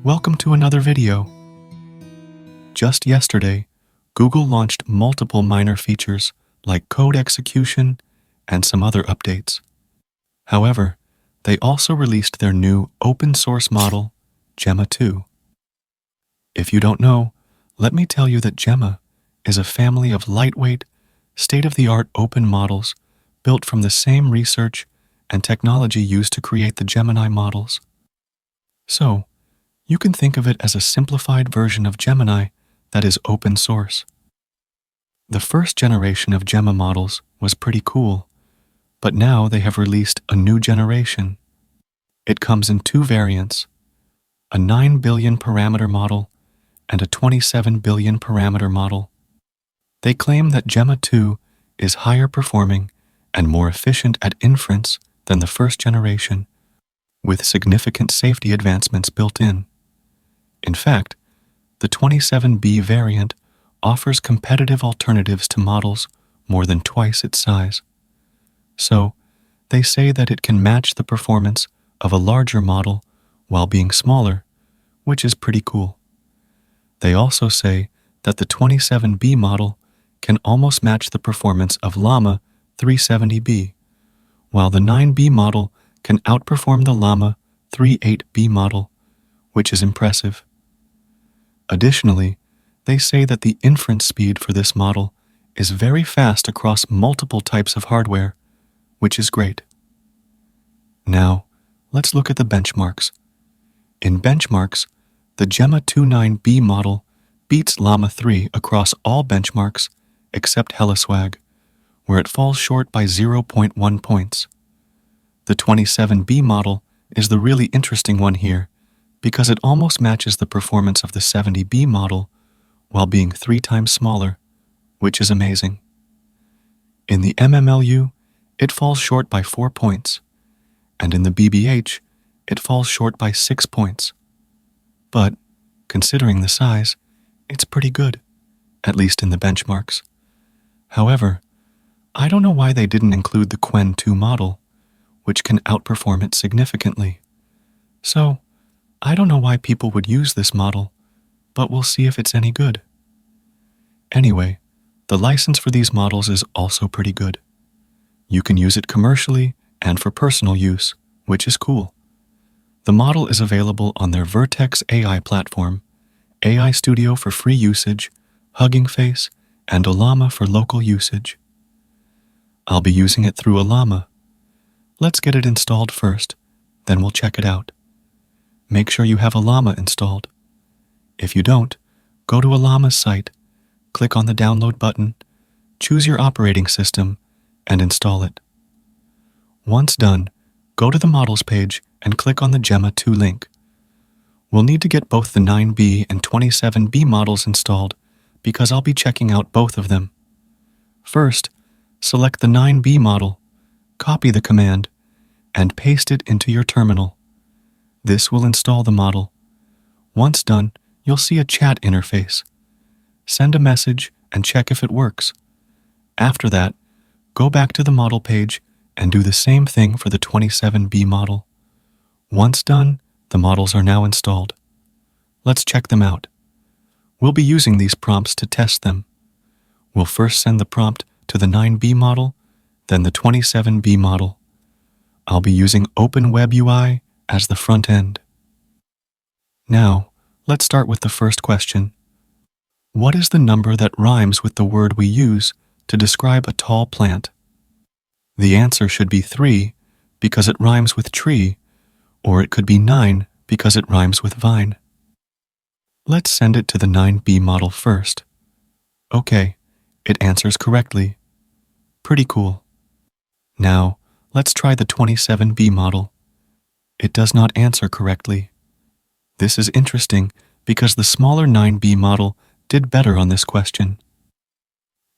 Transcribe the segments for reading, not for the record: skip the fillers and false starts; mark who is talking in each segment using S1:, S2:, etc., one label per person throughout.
S1: Welcome to another video. Just yesterday, Google launched multiple minor features like code execution and some other updates. However, they also released their new open-source model, Gemma-2. If you don't know, let me tell you that Gemma is a family of lightweight, state-of-the-art open models built from the same research and technology used to create the Gemini models. So, you can think of it as a simplified version of Gemini that is open source. The first generation of Gemma models was pretty cool, but now they have released a new generation. It comes in two variants, a 9 billion parameter model and a 27 billion parameter model. They claim that Gemma-2 is higher performing and more efficient at inference than the first generation, with significant safety advancements built in. In fact, the 27B variant offers competitive alternatives to models more than twice its size. So, they say that it can match the performance of a larger model while being smaller, which is pretty cool. They also say that the 27B model can almost match the performance of Llama-3 while the 9B model can outperform the Llama-3 model, which is impressive. Additionally, they say that the inference speed for this model is very fast across multiple types of hardware, which is great. Now, let's look at the benchmarks. In benchmarks, the Gemma-2 9B model beats Llama-3 across all benchmarks except HelloSwag, where it falls short by 0.1 points. The 27B model is the really interesting one here because it almost matches the performance of the 70B model while being 3 times smaller, which is amazing. In the MMLU, it falls short by 4 points, and in the BBH, it falls short by 6 points. But, considering the size, it's pretty good, at least in the benchmarks. However, I don't know why they didn't include the Qwen 2 model, which can outperform it significantly. So, I don't know why people would use this model, but we'll see if it's any good. Anyway, the license for these models is also pretty good. You can use it commercially and for personal use, which is cool. The model is available on their Vertex AI platform, AI Studio for free usage, Hugging Face, and Ollama for local usage. I'll be using it through Ollama. Let's get it installed first, then we'll check it out. Make sure you have Ollama installed. If you don't, go to Ollama's site, click on the download button, choose your operating system, and install it. Once done, go to the models page and click on the Gemma-2 link. We'll need to get both the 9B and 27B models installed because I'll be checking out both of them. First, select the 9B model, copy the command, and paste it into your terminal. This will install the model. Once done, you'll see a chat interface. Send a message and check if it works. After that, go back to the model page and do the same thing for the 27B model. Once done, the models are now installed. Let's check them out. We'll be using these prompts to test them. We'll first send the prompt to the 9B model, then the 27B model. I'll be using OpenWebUI as the front end. Now, let's start with the first question. What is the number that rhymes with the word we use to describe a tall plant? The answer should be 3 because it rhymes with tree, or it could be 9 because it rhymes with vine. Let's send it to the 9B model first. Okay, it answers correctly. Pretty cool. Now, let's try the 27B model. It does not answer correctly. This is interesting because the smaller 9B model did better on this question.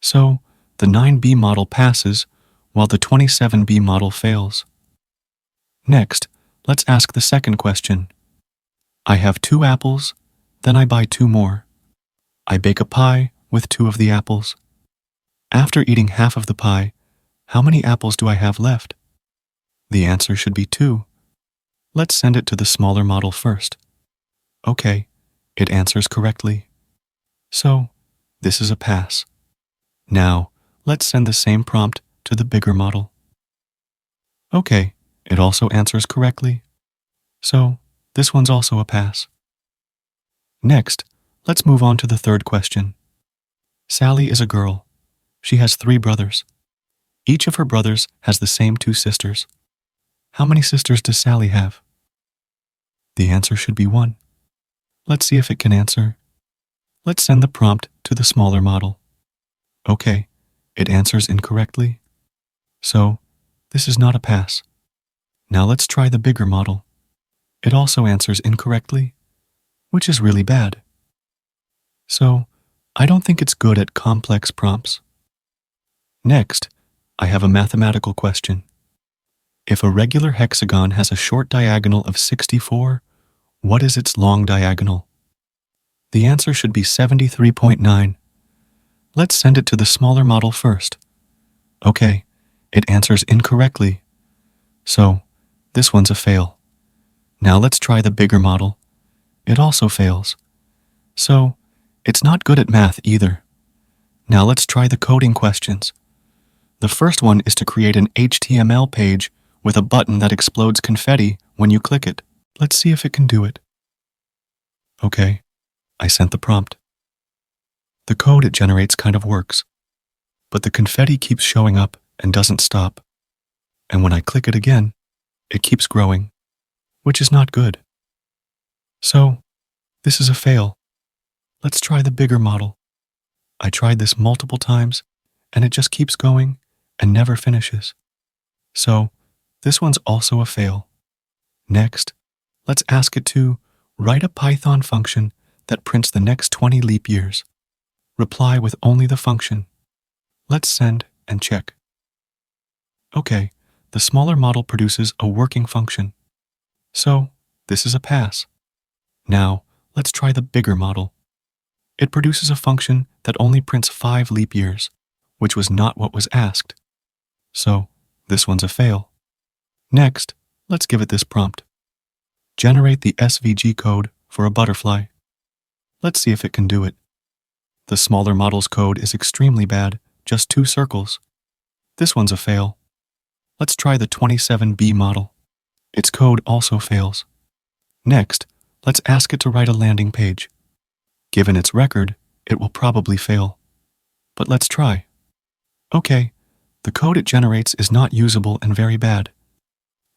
S1: So, the 9B model passes while the 27B model fails. Next, let's ask the second question. I have 2 apples, then I buy 2 more. I bake a pie with 2 of the apples. After eating half of the pie, how many apples do I have left? The answer should be 2. Let's send it to the smaller model first. Okay, it answers correctly. So, this is a pass. Now, let's send the same prompt to the bigger model. Okay, it also answers correctly. So, this one's also a pass. Next, let's move on to the third question. Sally is a girl. She has 3 brothers. Each of her brothers has the same 2 sisters. How many sisters does Sally have? The answer should be 1. Let's see if it can answer. Let's send the prompt to the smaller model. Okay, it answers incorrectly. So, this is not a pass. Now let's try the bigger model. It also answers incorrectly, which is really bad. So, I don't think it's good at complex prompts. Next, I have a mathematical question. If a regular hexagon has a short diagonal of 64, what is its long diagonal? The answer should be 73.9. Let's send it to the smaller model first. Okay, it answers incorrectly. So, this one's a fail. Now let's try the bigger model. It also fails. So, it's not good at math either. Now let's try the coding questions. The first one is to create an HTML page with a button that explodes confetti when you click it. Let's see if it can do it. Okay, I sent the prompt. The code it generates kind of works, but the confetti keeps showing up and doesn't stop. And when I click it again, it keeps growing, which is not good. So, this is a fail. Let's try the bigger model. I tried this multiple times, and it just keeps going and never finishes. So, this one's also a fail. Next, let's ask it to write a Python function that prints the next 20 leap years. Reply with only the function. Let's send and check. Okay, the smaller model produces a working function. So, this is a pass. Now, let's try the bigger model. It produces a function that only prints 5 leap years, which was not what was asked. So, this one's a fail. Next, let's give it this prompt. Generate the SVG code for a butterfly. Let's see if it can do it. The smaller model's code is extremely bad, just 2 circles. This one's a fail. Let's try the 27B model. Its code also fails. Next, let's ask it to write a landing page. Given its record, it will probably fail. But let's try. Okay, the code it generates is not usable and very bad.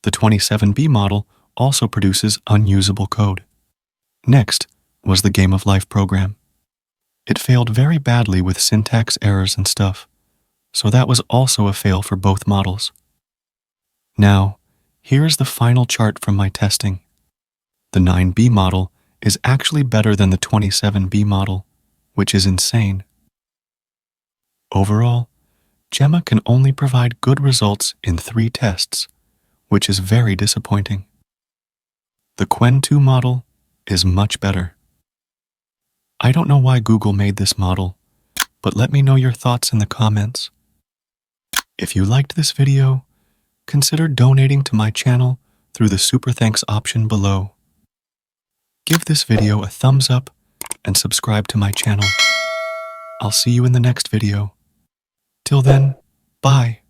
S1: The 27B model also produces unusable code. Next was the Game of Life program. It failed very badly with syntax errors and stuff, so that was also a fail for both models. Now, here is the final chart from my testing. The 9B model is actually better than the 27B model, which is insane. Overall, Gemma can only provide good results in 3 tests, which is very disappointing. The Qwen2 model is much better. I don't know why Google made this model, but let me know your thoughts in the comments. If you liked this video, consider donating to my channel through the Super Thanks option below. Give this video a thumbs up and subscribe to my channel. I'll see you in the next video. Till then, bye.